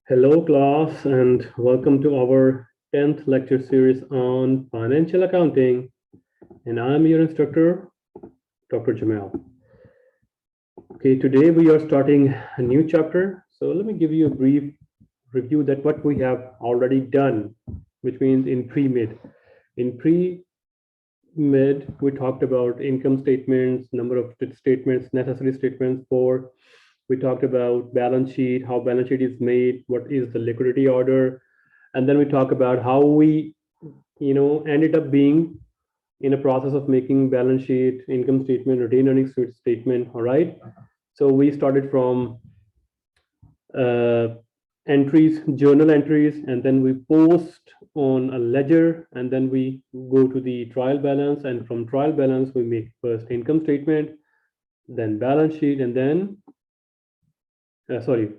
Hello, class, and welcome to our 10th lecture series on financial accounting. And I'm your instructor, Dr. Jamal. Okay, today we are starting a new chapter. So let me give you a brief review that what we have already done, which means in pre-mid. In pre-mid, we talked about income statements, number of statements, necessary statements for. We talked about balance sheet, how balance sheet is made, what is the liquidity order, and then we talk about how we ended up being in a process of making balance sheet, income statement, retained earnings statement. All right, so we started from uh, entries, journal entries, and then we post on a ledger, and then we go to the trial balance, and from trial balance we make first income statement, then balance sheet, and then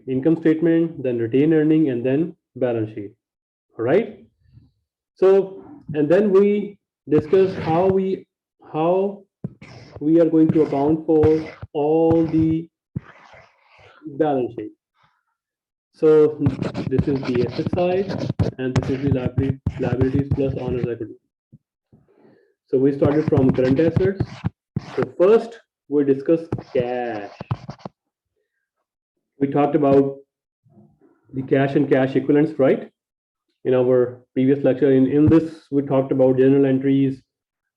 income statement, then retained earning, and then balance sheet. All right. So, and then we discuss how we are going to account for all the balance sheet. So this is the asset side, and this is the liabilities plus honors equity. So we started from current assets. So first we discuss cash. We talked about the cash and cash equivalents, right? In our previous lecture, in this we talked about journal entries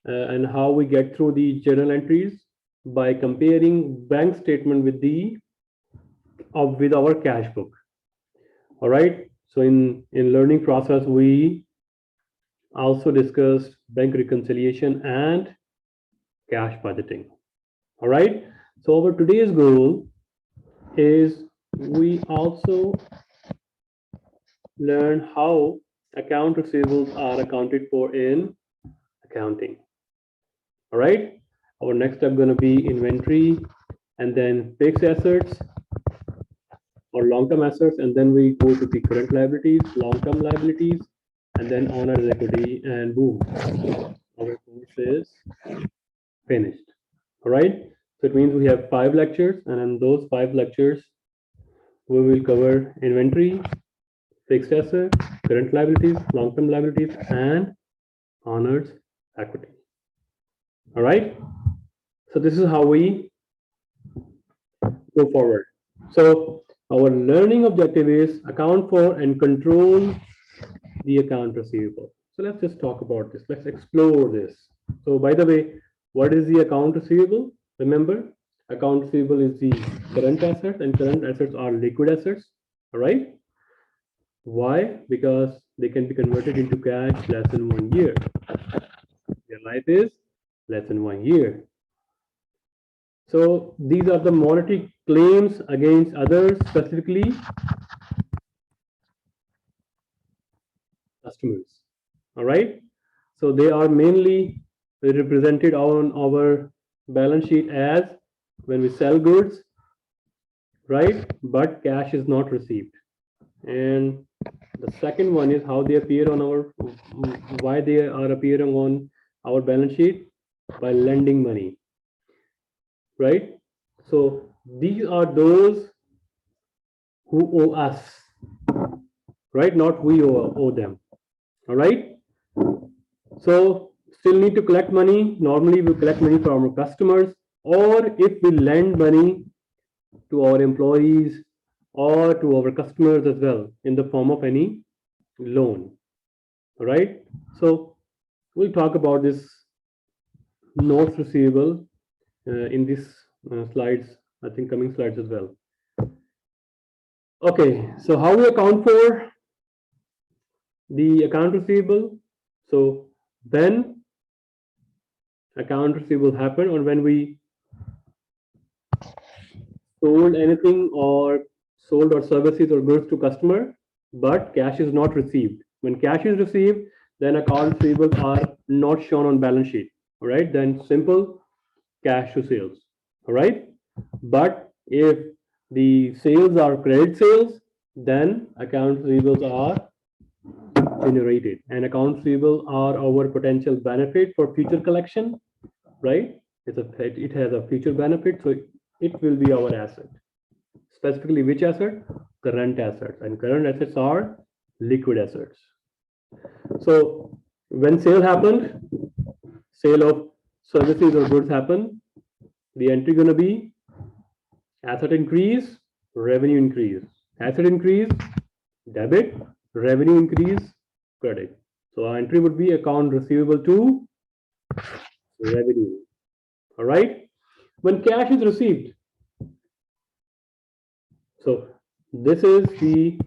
and how we get through the journal entries by comparing bank statement with with our cash book. All right, so in learning process we also discussed bank reconciliation and cash budgeting. All right, so our today's goal is we also learn how account receivables are accounted for in accounting. All right, our next step going to be inventory, and then fixed assets or long-term assets, and then we go to the current liabilities, long-term liabilities, and then honors equity, and boom, our course is finished. All right, so it means we have 5 lectures, and in those 5 lectures we will cover inventory, fixed assets, current liabilities, long-term liabilities, and honors equity. All right, so this is how we go forward. So our learning objective is account for and control the account receivable. So let's just talk about this. Let's explore this. So by the way, what is the account receivable? Remember, account receivable is the current asset, and current assets are liquid assets. All right. Why? Because they can be converted into cash less than 1 year. Their life is less than 1 year. So these are the monetary claims against others, specifically customers. All right. So they are mainly represented on our balance sheet as when we sell goods, right? But cash is not received. And the second one is how they appear on why they are appearing on our balance sheet by lending money, right? So these are those who owe us, right? Not we owe them. All right. So still need to collect money. Normally we collect money from our customers, or if we lend money to our employees or to our customers as well in the form of any loan. All right. So we'll talk about this notes receivable in these slides, I think coming slides as well. Okay, so how we account for the account receivable? So when account receivable happen, or when we sold anything or sold our services or goods to customer, but cash is not received. When cash is received, then account receivables are not shown on balance sheet. All right, then simple cash to sales. All right, but if the sales are credit sales, then account receivables are generated, and accounts receivable are our potential benefit for future collection, right? It has a future benefit, so it will be our asset. Specifically, which asset? current assets, and current assets are liquid assets. So when sale happened, sale of services or goods happen, the entry going to be asset increase, revenue increase. Asset increase, debit, revenue increase, credit. So our entry would be account receivable to revenue. All right. When cash is received, so this is the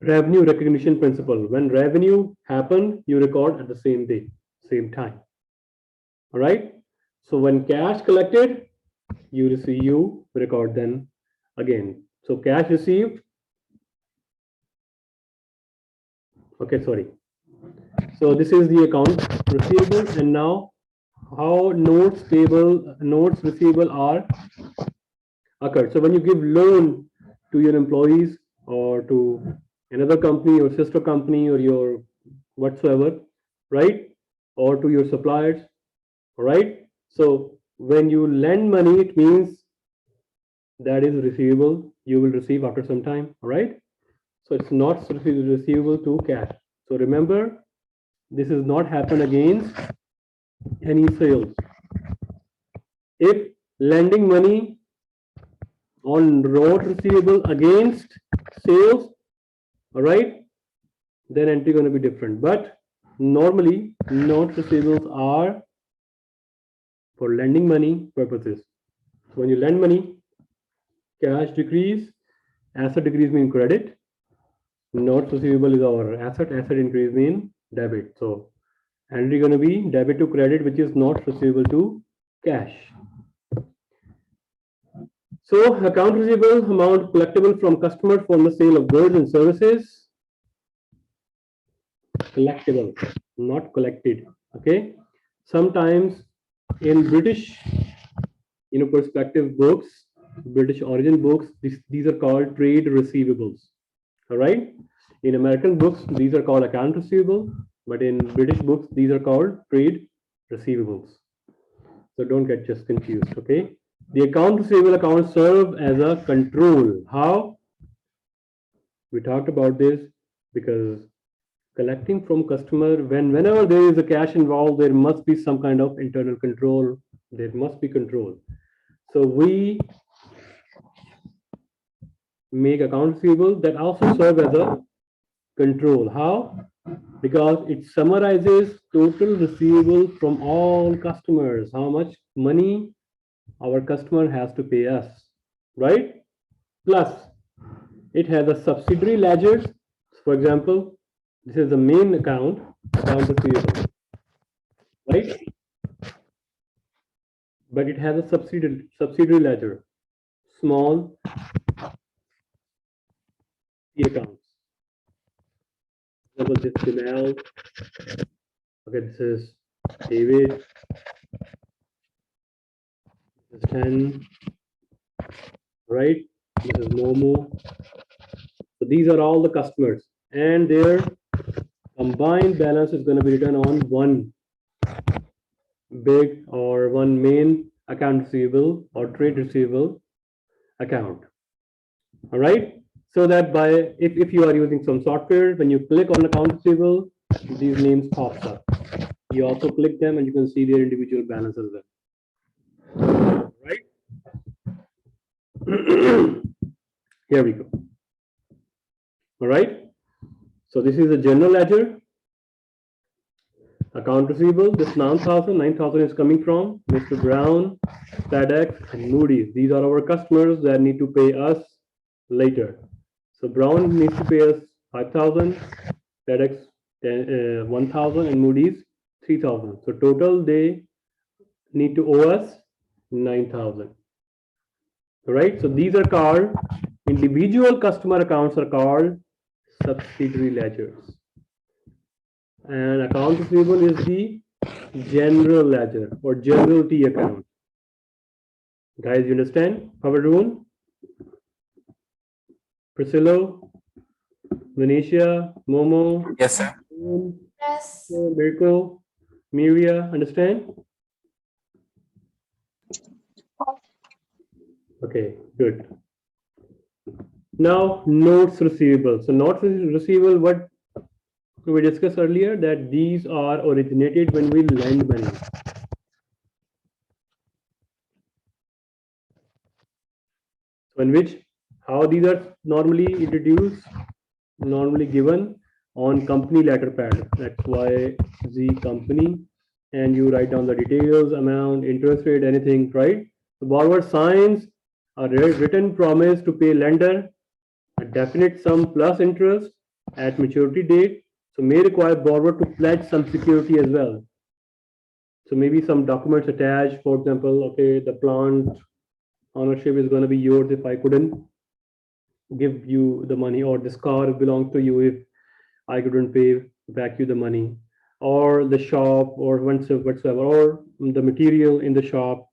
revenue recognition principle. When revenue happened, you record at the same day, same time. All right. So when cash collected, you record then again. So cash received. Okay, sorry. So this is the account receivable, and now how notes receivable are occurred. So when you give loan to your employees or to another company or sister company or your whatsoever, right? Or to your suppliers, right? So when you lend money, it means that is receivable. You will receive after some time, right? So it's not receivable to cash. So remember, this is not happen against any sales. If lending money on note receivable against sales, all right, then entry going to be different. But normally, note receivables are for lending money purposes. So when you lend money, cash decrease, asset decrease mean credit. Note receivable is our asset increase mean debit. So entry going to be debit to credit, which is not receivable to cash. So account receivable amount collectible from customer from the sale of goods and services. Collectible, not collected. Okay. Sometimes in British, perspective books, British origin books, these are called trade receivables. All right. In American books, these are called account receivable, but in British books, these are called trade receivables. So don't get just confused. Okay. The account receivable accounts serve as a control. How? We talked about this because collecting from customer, whenever there is a cash involved, there must be some kind of internal control. There must be control. So we make account receivable that also serve as a control. How? Because it summarizes total receivable from all customers, how much money our customer has to pay us, right? Plus, it has a subsidiary ledgers. For example, this is the main account receivable, right? But it has a subsidiary ledger, small accounts. For example, this is Janelle. Okay, this is David. This is 10. Right? This is Momo. So these are all the customers, and their combined balance is going to be written on one big or one main account receivable or trade receivable account. All right. So that if you are using some software, when you click on account receivable, these names pops up. You also click them and you can see their individual balance as well. Right? Here we go. All right. So this is a general ledger. Account receivable, this 9,000 is coming from Mr. Brown, FedEx, and Moody's. These are our customers that need to pay us later. So Brown needs to pay us 5,000, FedEx 1,000, and Moody's 3,000. So total they need to owe us 9,000. All right. So these are called individual customer accounts are called subsidiary ledgers. And account receivable is the general ledger or general T account. Guys, you understand how we're doing? Priscilla, Venetia, Momo. Yes, sir. Yes. Mirko, Miria, understand? Okay, good. Now, notes receivable. So notes receivable, what we discussed earlier, that these are originated when we lend money. So in which, how these are normally introduced, normally given on company letter pad, XYZ company, and you write down the details, amount, interest rate, anything, right? The borrower signs a written promise to pay lender a definite sum plus interest at maturity date. So may require borrower to pledge some security as well. So maybe some documents attached, for example, okay, the plant ownership is going to be yours if I couldn't give you the money, or this car belongs to you if I couldn't pay back you the money, or the shop, or whatsoever, or the material in the shop,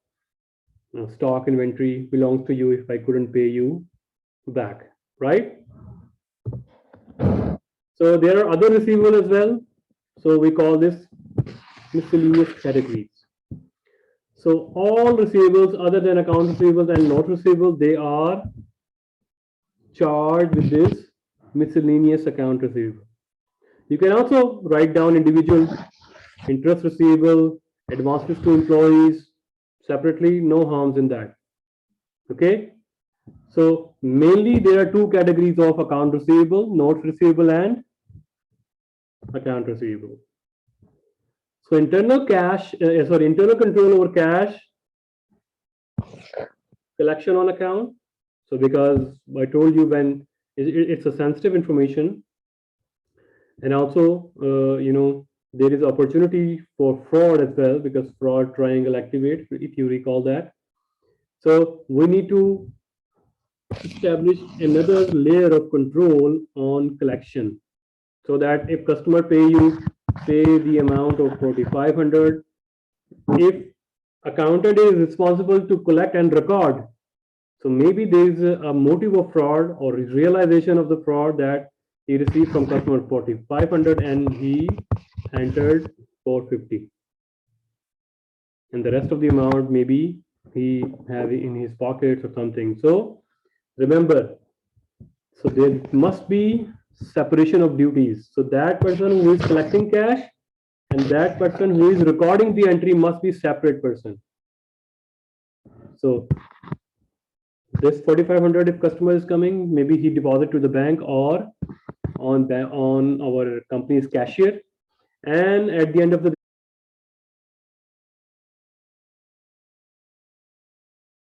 stock inventory belongs to you if I couldn't pay you back, right? So there are other receivables as well. So we call this miscellaneous categories. So all receivables other than account receivables and note receivable, they are charged with this miscellaneous account receivable. You can also write down individual interest receivable, advances to employees separately, no harms in that. Okay. So mainly there are two categories of account receivable, notes receivable and account receivable. So internal internal control over cash, collection on account. So because I told you when it's a sensitive information, and also there is opportunity for fraud as well, because fraud triangle activates, if you recall that. So we need to establish another layer of control on collection, so that if customer pay the amount of 4,500, if accountant is responsible to collect and record, so maybe there is a motive of fraud or realization of the fraud, that he received from customer 4,500 and he entered 450, and the rest of the amount maybe he have in his pockets or something. So remember, so there must be separation of duties. So that person who is collecting cash and that person who is recording the entry must be separate person. So this 4,500, if customer is coming, maybe he deposit to the bank or on our company's cashier, and at the end of the